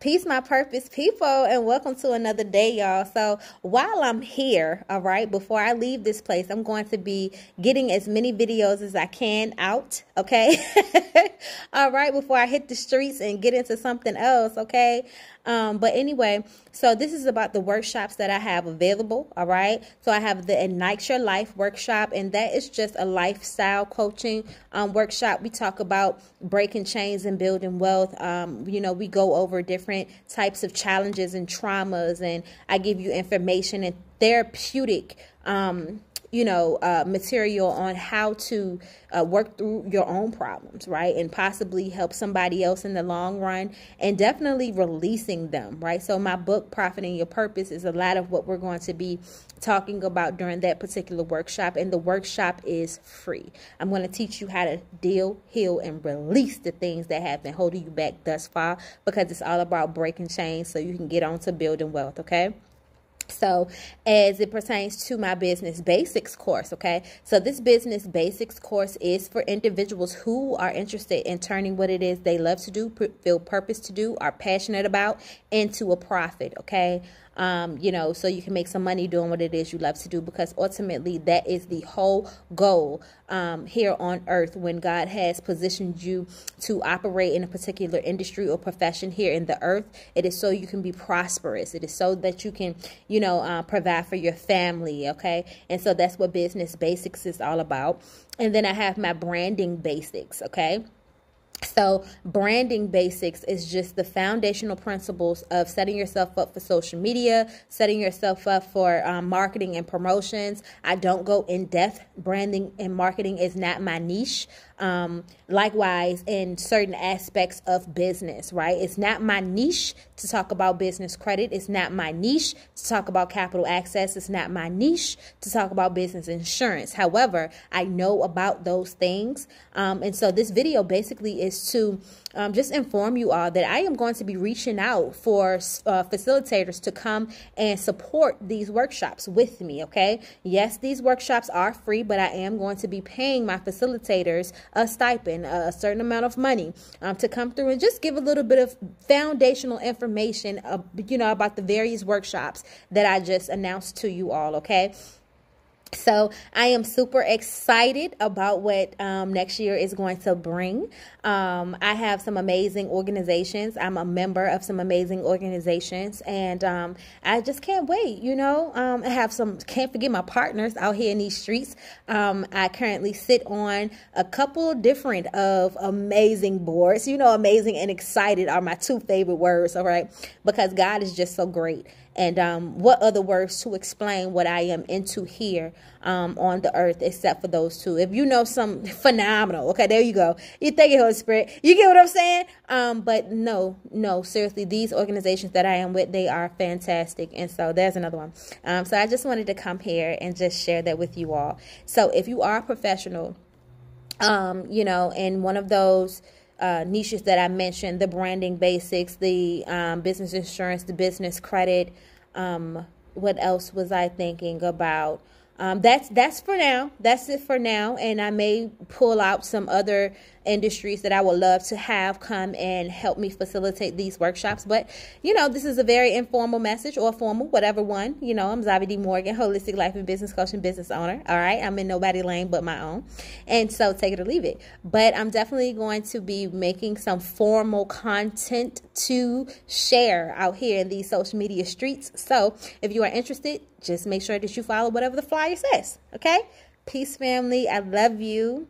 Peace, my purpose people, and welcome to another day, y'all. So while I'm here, all right, before I leave this place, I'm going to be getting as many videos as I can out, okay? All right, before I hit the streets and get into something else, okay? But anyway, so this is about the workshops that I have available, all right? So I have the Ignite Your Life workshop, and that is just a lifestyle coaching workshop. We talk about breaking chains and building wealth. You know, we go over different types of challenges and traumas, and I give you information and therapeutic material on how to work through your own problems, right? And possibly help somebody else in the long run, and definitely releasing them, right? So my book, Profiting Your Purpose, is a lot of what we're going to be talking about during that particular workshop. And the workshop is free. I'm going to teach you how to deal, heal, and release the things that have been holding you back thus far, because it's all about breaking chains so you can get on to building wealth, okay? So as it pertains to my business basics course, okay, so this business basics course is for individuals who are interested in turning what it is they love to do, feel purpose to do, are passionate about, into a profit, okay? So you can make some money doing what it is you love to do, because ultimately that is the whole goal here on earth. When God has positioned you to operate in a particular industry or profession here in the earth, it is so you can be prosperous. It is so that you can, provide for your family, okay? And so that's what business basics is all about. And then I have my branding basics, okay? So branding basics is just the foundational principles of setting yourself up for social media, setting yourself up for marketing and promotions. I don't go in depth. Branding and marketing is not my niche. Likewise, in certain aspects of business, right? It's not my niche to talk about business credit. It's not my niche to talk about capital access. It's not my niche to talk about business insurance. However, I know about those things. And so this video basically is to just inform you all that I am going to be reaching out for facilitators to come and support these workshops with me, okay? Yes, these workshops are free, but I am going to be paying my facilitators a stipend, a certain amount of money to come through and just give a little bit of foundational information, about the various workshops that I just announced to you all, okay? So I am super excited about what next year is going to bring. I have some amazing organizations. I'm a member of some amazing organizations, and I just can't wait, I have can't forget my partners out here in these streets. I currently sit on a couple different of amazing boards. Amazing and excited are my two favorite words, all right? Because God is just so great. And what other words to explain what I am into here on the earth except for those two? If you know some phenomenal, okay, there you go. You thank you, Holy Spirit. You get what I'm saying? But no, seriously, these organizations that I am with, they are fantastic. And so there's another one. So I just wanted to come here and just share that with you all. So if you are a professional, in one of those niches that I mentioned, the branding basics, the business insurance, the business credit. What else was I thinking about? That's for now. That's it for now. And I may pull out some other industries that I would love to have come and help me facilitate these workshops. But, this is a very informal message, or formal, whatever one. I'm XAV‍ය D. Morgan, holistic life and business coach and business owner. All right. I'm in nobody's lane but my own. And so take it or leave it. But I'm definitely going to be making some formal content to share out here in these social media streets. So if you are interested, just make sure that you follow whatever the flyer says. Okay. Peace, family. I love you.